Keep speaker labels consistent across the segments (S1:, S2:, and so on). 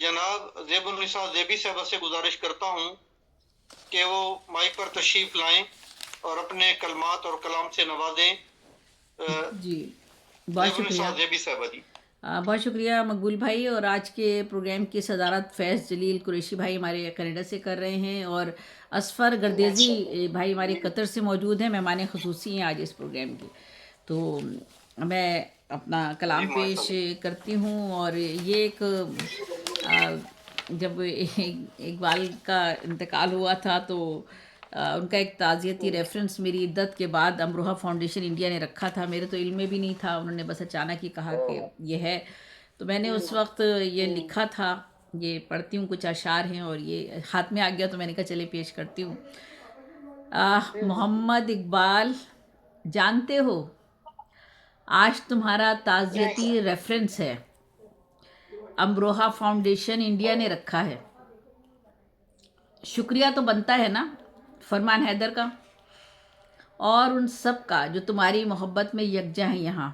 S1: जनाब ज़ेबुन्निसा ज़ेबी साहबा से गुजारिश करता हूँ कि वो माइक पर तशरीफ लाएं और अपने कलमात और कलाम से नवाजें।
S2: जी, बहुत
S1: ज़ेबुन्निसा
S2: शुक्रिया।
S1: ज़ेबी साहबा जी।
S2: बहुत शुक्रिया मकबूल भाई। और आज के प्रोग्राम की सदारत फैज़ जलील कुरैशी भाई हमारे कनाडा से कर रहे हैं, और असफ़र गर्देज़ी भाई हमारे कतर से मौजूद हैं, मेहमान ख़ुसूसी हैं आज इस प्रोग्राम की। तो मैं अपना
S1: जी
S2: कलाम पेश
S1: माशाल्लाह।
S2: करती हूँ। और ये एक जब इकबाल का इंतकाल हुआ था तो उनका एक ताज़ियती रेफरेंस मेरी इद्दत के बाद अमरोहा फाउंडेशन इंडिया ने रखा था। मेरे तो इल्म में भी नहीं था, उन्होंने बस अचानक ही कहा कि ये है। तो मैंने उस वक्त ये लिखा था। ये पढ़ती हूँ, कुछ अशार हैं और ये हाथ में आ गया तो मैंने कहा चले पेश करती हूँ। मोहम्मद इकबाल, जानते हो आज तुम्हारा ताज़ियती रेफरेंस है, अमरोहा फाउंडेशन इंडिया ने रखा है। शुक्रिया तो बनता है ना फरमान हैदर का और उन सब का जो तुम्हारी मोहब्बत में यकजा हैं यहाँ।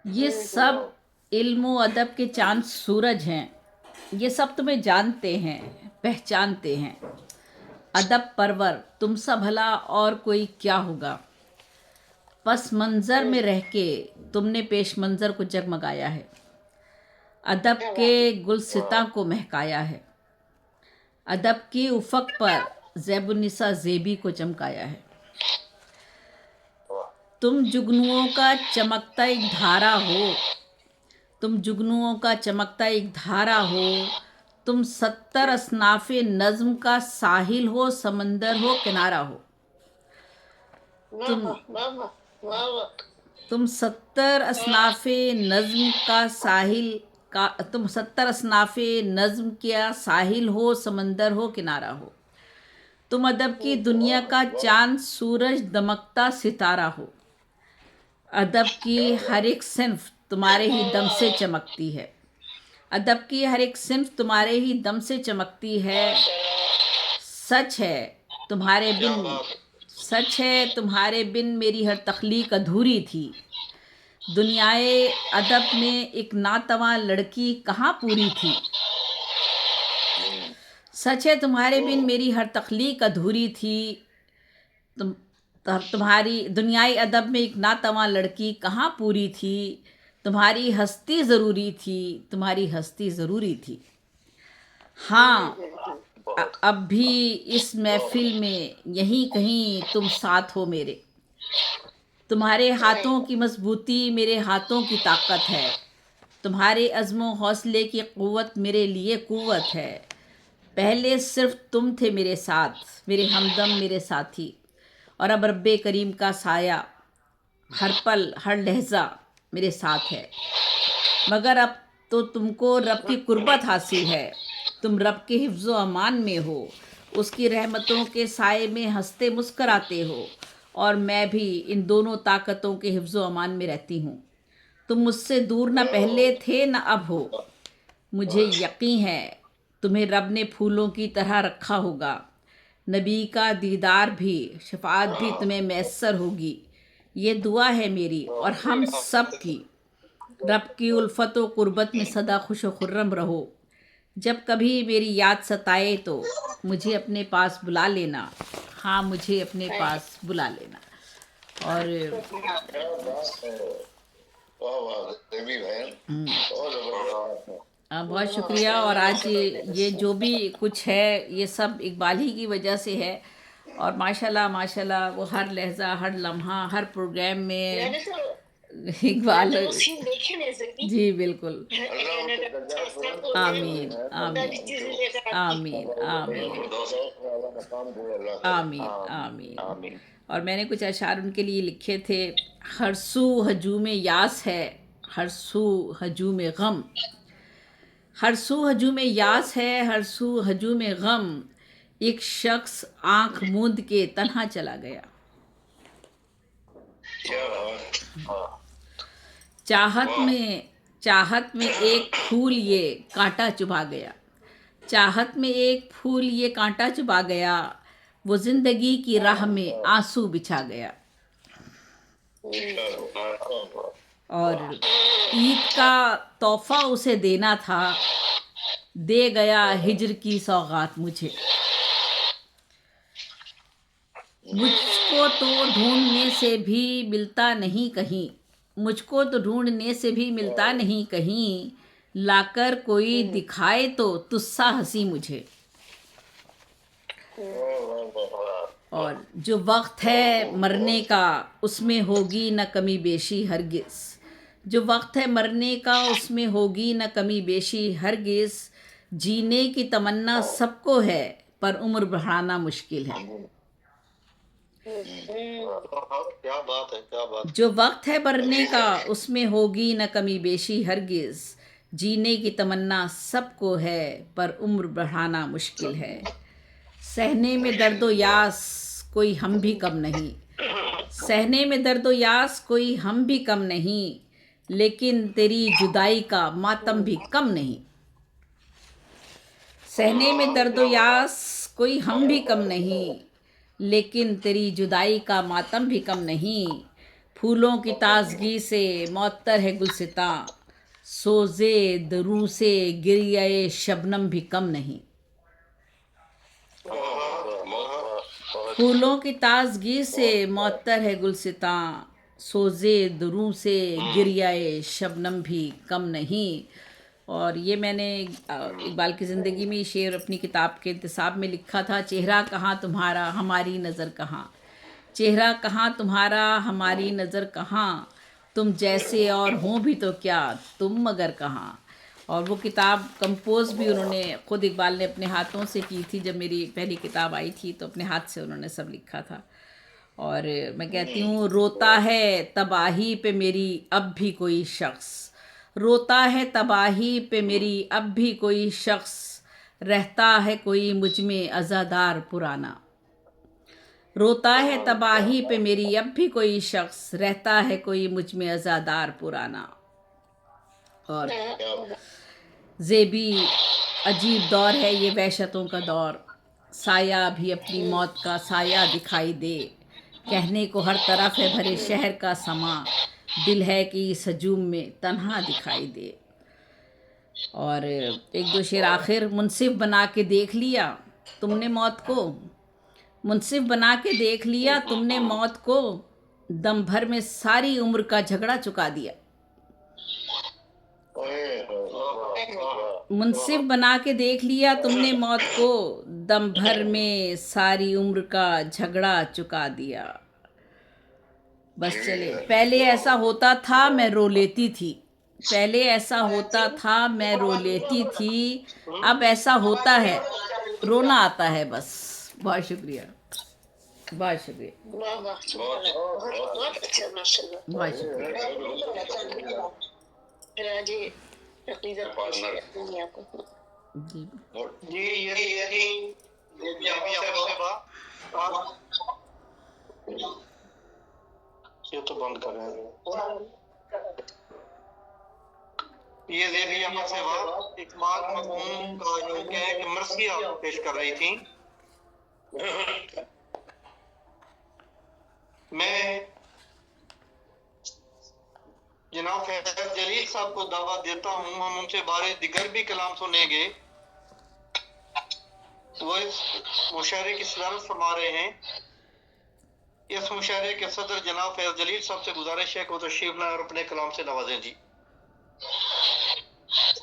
S2: ये सब इल्म व अदब के चांद सूरज हैं, ये सब तुम्हें जानते हैं, पहचानते हैं। अदब परवर तुम सा भला और कोई क्या होगा। पस मंज़र में रह के तुमने पेश मंज़र को जगमगाया है, अदब के गुलसिता को महकाया है, अदब की उफ़क़ पर ज़ेबुन्निसा ज़ेबी को चमकाया है। तुम जुगनुओं का चमकता एक धारा हो, तुम जुगनुओं का चमकता एक धारा हो। तुम 70 असनाफ़े नज़्म का साहिल हो, समंदर हो, किनारा हो। तुम तुम 70 असनाफ़े नज़्म का साहिल का तुम 70 असनाफ़े नज़्म का साहिल हो, समंदर हो, किनारा हो। तुम अदब की दुनिया का चांद सूरज दमकता सितारा हो। अदब की हर एक सिन्फ तुम्हारे ही दम से चमकती है, अदब की हर एक सिन्फ तुम्हारे ही दम से चमकती है। सच है तुम्हारे
S1: क्या
S2: बिन
S1: बात है।
S2: सच है तुम्हारे बिन मेरी हर तख्लीक अधूरी थी। दुनियाए अदब में एक नातवां लड़की कहाँ पूरी थी। सच है तुम्हारे बिन मेरी हर तख्लीक अधूरी थी। तुम तुम्हारी दुनियाई अदब में एक नातवां लड़की कहाँ पूरी थी। तुम्हारी हस्ती ज़रूरी थी, तुम्हारी हस्ती ज़रूरी थी। हाँ, अब भी इस महफिल में यहीं कहीं तुम साथ हो मेरे। तुम्हारे हाथों की मजबूती मेरे हाथों की ताकत है, तुम्हारे अज़्म हौसले की क़ुव्वत मेरे लिए क़ुव्वत है। पहले सिर्फ तुम थे मेरे साथ, मेरे हमदम, मेरे साथी, और अब रब्बे करीम का साया हर पल हर लहजा मेरे साथ है। मगर अब तो तुमको रब की कुर्बत हासिल है, तुम रब के हिफ्ज़ व अमान में हो, उसकी रहमतों के साए में हंसते मुस्कराते हो, और मैं भी इन दोनों ताकतों के हिफ्ज़ व अमान में रहती हूँ। तुम मुझसे दूर न पहले थे न अब हो, मुझे यकीन है तुम्हें रब ने फूलों की तरह रखा होगा। नबी का दीदार भी, शफात भी तुम्हें मैसर होगी। ये दुआ है मेरी और हम सब की, रब की उल्फत व कुर्बत में सदा खुश व खुर्रम रहो। जब कभी मेरी याद सताए तो मुझे अपने पास बुला लेना। हाँ, मुझे अपने पास बुला लेना। और बहुत शुक्रिया। और आज ये जो भी कुछ है ये सब इकबाल ही की वजह से है। और माशाल्लाह माशाल्लाह वो हर लहजा हर लम्हा हर प्रोग्राम में इकबाल। जी बिल्कुल। आमीन आमीन आमीन आमीन आमीन आमीन। और मैंने कुछ अशार उनके लिए लिखे थे। हर सू हजूम यास है, हर सू हजूम गम, हर सू हजूम यास है, हर सू हजूम गम। एक शख्स आंख मूंद के तन्हा चला गया। चाहत में चाहत में एक फूल ये कांटा चुभा गया, चाहत में एक फूल ये कांटा चुभा गया। वो जिंदगी की राह में आंसू बिछा गया। और ईद का तोहफा उसे देना था, दे गया हिज्र की सौगात मुझे। मुझको तो ढूंढने से भी मिलता नहीं कहीं, मुझको तो ढूंढने से भी मिलता नहीं कहीं, लाकर कोई दिखाए तो तुस्सा हंसी मुझे। और जो वक्त है मरने का उसमें होगी न कमी बेशी हरगिज़, जो वक्त है मरने का उसमें होगी न कमी बेशी हरगिज़, जीने की तमन्ना सबको है पर उम्र बढ़ाना मुश्किल है।
S1: क्या बात है, क्या बात।
S2: जो वक्त है मरने का उसमें होगी न कमी बेशी हरगिज़, जीने की तमन्ना सबको है पर उम्र बढ़ाना मुश्किल है। सहने में दर्दो यास कोई हम भी कम नहीं, सहने में दर्दो यास कोई हम भी कम नहीं, लेकिन तेरी जुदाई का मातम भी कम नहीं। सहने में दर्दो यास कोई हम भी कम नहीं, लेकिन तेरी जुदाई का मातम भी कम नहीं। फूलों की ताजगी से मअत्तर है गुलसितां, सोज़े दरू से गिरियाए शबनम भी कम नहीं। फूलों की ताजगी से मअत्तर है गुलसितां, सोज़े दरू से गिरियाए शबनम भी कम नहीं। और ये मैंने इकबाल की ज़िंदगी में ये शेर अपनी किताब के इंतसाब में लिखा था। चेहरा कहाँ तुम्हारा हमारी नज़र कहाँ, चेहरा कहाँ तुम्हारा हमारी नज़र कहाँ, तुम जैसे और हों भी तो क्या तुम मगर कहाँ। और वो किताब कंपोज भी उन्होंने ख़ुद इकबाल ने अपने हाथों से की थी। जब मेरी पहली किताब आई थी तो अपने हाथ से उन्होंने सब लिखा था। और मैं कहती हूँ, रोता है तबाही पे मेरी अब भी कोई शख्स, रोता है तबाही पे मेरी अब भी कोई शख्स, रहता है कोई मुझ में अज़ादार पुराना। रोता है तबाही पे मेरी अब भी कोई शख्स, रहता है कोई मुझ में अज़ादार पुराना। और ज़ेबी अजीब दौर है ये वहशतों का दौर, साया भी अपनी मौत का साया दिखाई दे, कहने को हर तरफ है भरे शहर का समा, दिल है कि इस हजूम में तन्हा दिखाई दे। और एक दो शेर आखिर, मुनसिफ बना के देख लिया तुमने मौत को, मुनसिफ बना के देख लिया तुमने मौत को, दम भर में सारी उम्र का झगड़ा चुका दिया। मुनसिफ बना के देख लिया तुमने मौत को, दम भर में सारी उम्र का झगड़ा चुका दिया। बस चले। पहले ऐसा होता था मैं रो लेती थी, पहले ऐसा होता था मैं रो लेती थी, अब ऐसा होता है रोना आता है बस। बहुत शुक्रिया, बहुत शुक्रिया,
S3: वाह वाह, बहुत अच्छा, माशाल्लाह।
S2: बहुत शुक्रिया
S3: फिर आज ये तकरीर आपको
S2: जी।
S1: जी ये ये तो बंद कर रहे हैं। ये देवी अमर से बात इकबाल मखदूम का जो है कि मरसिया पेश कर रही थी। मैं जनाब फैज़ जलील साहब को दावत देता हूँ, हम उनसे बारे दिगर भी कलाम सुनेंगे। वो इस मुशायरे की सदारत फरमा रहे हैं। इस मुशायरे के सदर जनाब फैज़ जलील साहब से गुजारिश है कि वो तशरीफ लाएं और अपने कलाम से नवाजें जी।